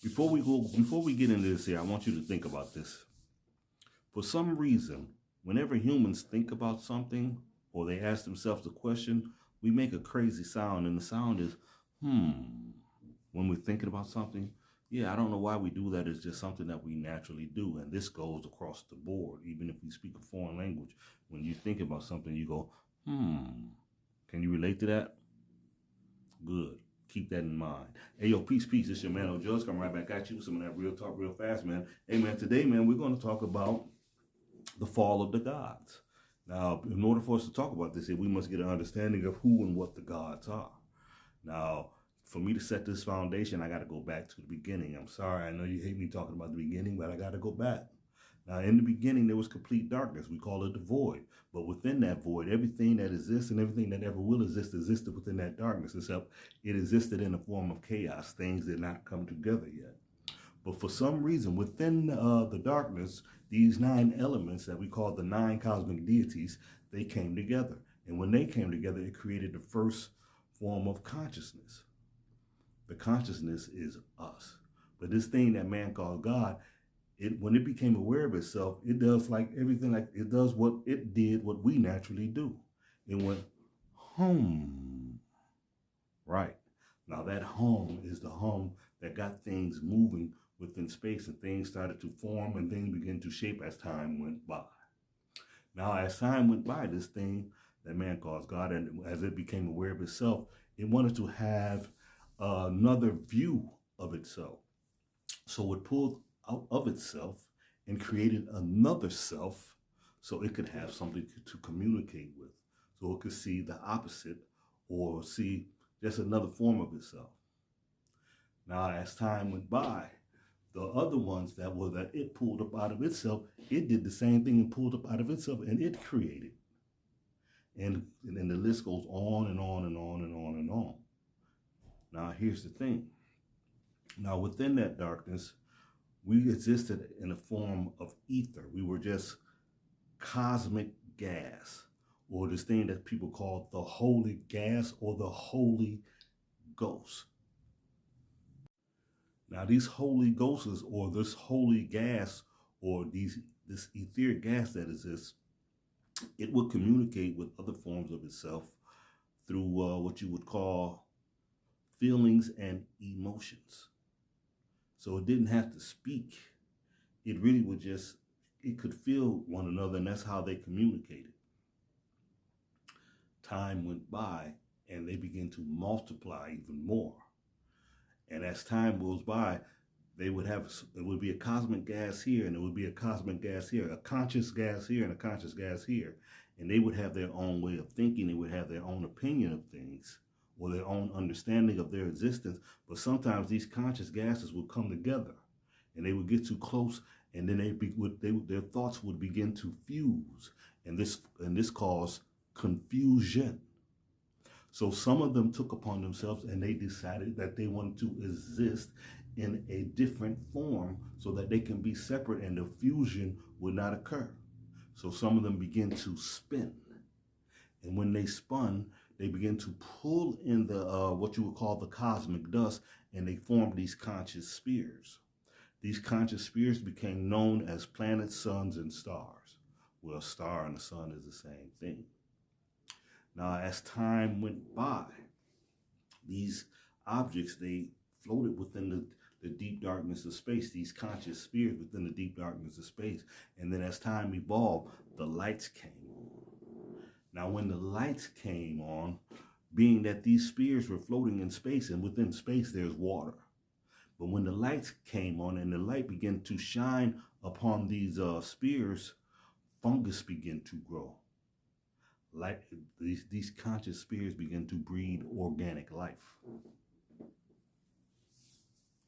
Before we get into this here, I want you to think about this. For some reason, whenever humans think about something or they ask themselves a question, we make a crazy sound, and the sound is, hmm. When we're thinking about something, yeah, I don't know why we do that. It's just something that we naturally do. And this goes across the board. Even if we speak a foreign language, when you think about something, you go, hmm. Can you relate to that? Good. Keep that in mind. Hey, yo, peace, peace. It's your man, O'Judge. Coming right back at you with some of that real talk real fast, man. Hey, man, today, man, we're going to talk about the fall of the gods. Now, in order for us to talk about this, we must get an understanding of who and what the gods are. Now, for me to set this foundation, I got to go back to the beginning. I'm sorry, I know you hate me talking about the beginning, but I got to go back. Now, in the beginning, there was complete darkness. We call it the void. But within that void, everything that exists and everything that ever will exist existed within that darkness, except it existed in the form of chaos. Things did not come together yet. But for some reason, within the darkness, these 9 elements that we call the 9 cosmic deities, they came together. And when they came together, it created the first form of consciousness. The consciousness is us. But this thing that man called God, when it became aware of itself, it does like everything, like it does what it did, what we naturally do. It went home. Right. Now that home is the home that got things moving within space, and things started to form and things began to shape as time went by. Now, as time went by, this thing that man calls God, and as it became aware of itself, it wanted to have another view of itself. So it pulled out of itself and created another self so it could have something to communicate with. So it could see the opposite or see just another form of itself. Now, as time went by, the other ones that it pulled up out of itself, it did the same thing and pulled up out of itself, and it created. And then the list goes on and on and on and on and on. Now, here's the thing. Now, within that darkness, we existed in a form of ether. We were just cosmic gas, or this thing that people call the holy gas or the Holy Ghost. Now, these holy ghosts or this holy gas or this etheric gas that exists, it will communicate with other forms of itself through what you would call feelings and emotions. So it didn't have to speak. It really would just, it could feel one another, and that's how they communicated. Time went by and they began to multiply even more. And as time goes by, it would be a cosmic gas here, and it would be a cosmic gas here, a conscious gas here, and a conscious gas here. And they would have their own way of thinking. They would have their own opinion of things or their own understanding of their existence. But sometimes these conscious gases would come together and they would get too close, and then their thoughts would begin to fuse. And this caused confusion. So some of them took upon themselves and they decided that they wanted to exist in a different form so that they can be separate and the fusion would not occur. So some of them began to spin. And when they spun, they began to pull in the what you would call the cosmic dust, and they formed these conscious spheres. These conscious spheres became known as planets, suns, and stars. Well, a star and a sun is the same thing. Now, as time went by, these objects, they floated within the deep darkness of space, these conscious spheres within the deep darkness of space. And then as time evolved, the lights came on. Now, when the lights came on, being that these spheres were floating in space, and within space there's water. But when the lights came on and the light began to shine upon these spheres, fungus began to grow. Like these conscious spheres begin to breed organic life.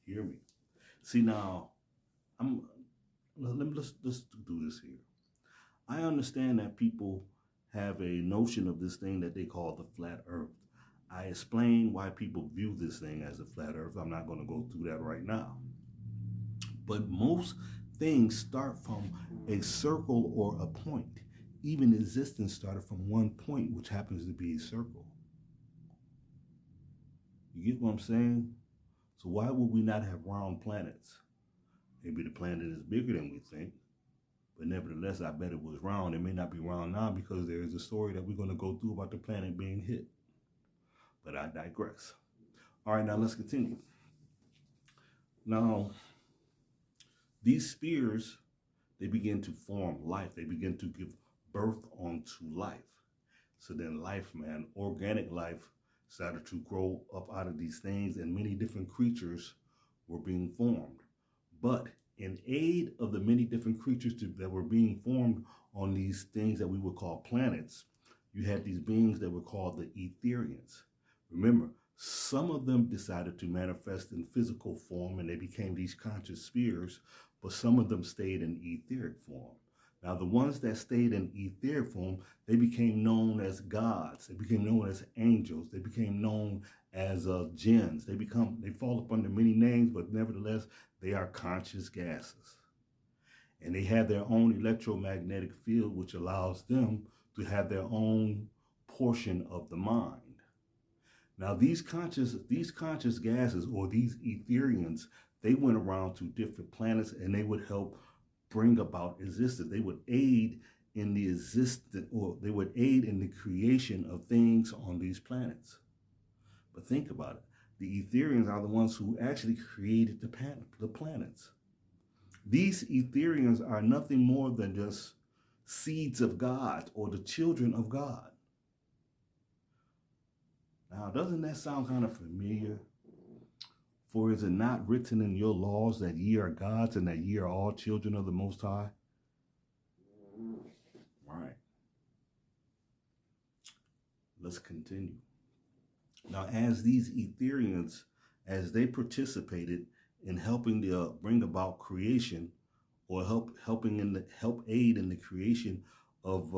Hear me? See, now let's do this here. I understand that people have a notion of this thing that they call the flat earth. I explain why people view this thing as a flat earth. I'm not going to go through that right now. But most things start from a circle or a point. Even existence started from one point, which happens to be a circle. You get what I'm saying? So why would we not have round planets? Maybe the planet is bigger than we think, but nevertheless, I bet it was round. It may not be round now because there is a story that we're going to go through about the planet being hit. But I digress. All right, now let's continue. Now, these spheres, they begin to form life. They begin to give birth onto life. So then life, man, organic life started to grow up out of these things, and many different creatures were being formed. But in aid of the many different creatures that were being formed on these things that we would call planets, you had these beings that were called the etherians. Remember, some of them decided to manifest in physical form and they became these conscious spheres, but some of them stayed in etheric form. Now, the ones that stayed in etheric form, they became known as gods. They became known as angels. They became known as jinns. They fall up under many names, but nevertheless, they are conscious gases. And they have their own electromagnetic field, which allows them to have their own portion of the mind. Now, these conscious gases, or these etherians, they went around to different planets and they would help bring about existence. They would aid in the existence, or they would aid in the creation of things on these planets. But think about it. The etherians are the ones who actually created the planets. These etherians are nothing more than just seeds of God, or the children of God. Now, doesn't that sound kind of familiar? For is it not written in your laws that ye are gods and that ye are all children of the Most High? Right. Let's continue. Now, as these etherians, as they participated in helping to bring about creation, or help aid in the creation of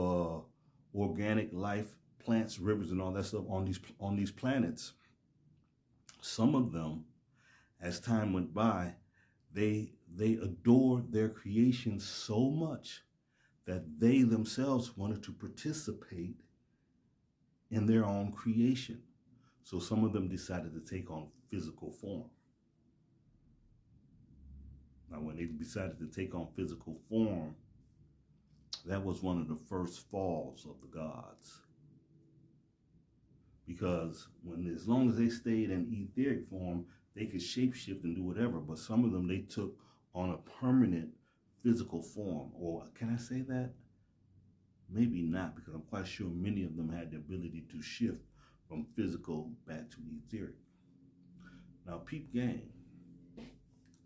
organic life, plants, rivers, and all that stuff on these planets, some of them, as time went by, they adored their creation so much that they themselves wanted to participate in their own creation. So some of them decided to take on physical form. Now, when they decided to take on physical form, that was one of the first falls of the gods. Because as long as they stayed in etheric form, they could shapeshift and do whatever. But some of them, they took on a permanent physical form. Or can I say that? Maybe not, because I'm quite sure many of them had the ability to shift from physical back to etheric. Now, peep game.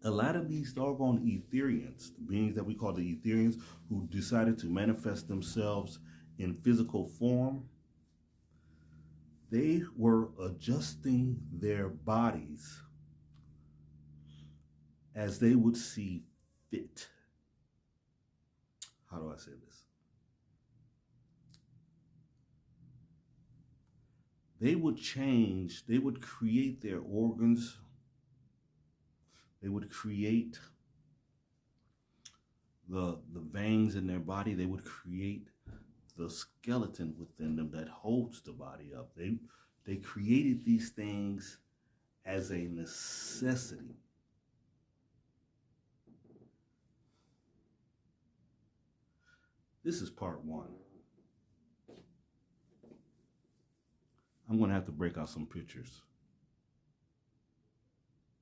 A lot of these doggone etherians, the beings that we call the etherians, who decided to manifest themselves in physical form, they were adjusting their bodies as they would see fit. How do I say this? They would change, they would create their organs, they would create the veins in their body, they would create the skeleton within them that holds the body up. They created these things as a necessity. This is part one. I'm going to have to break out some pictures.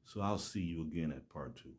So I'll see you again at part two.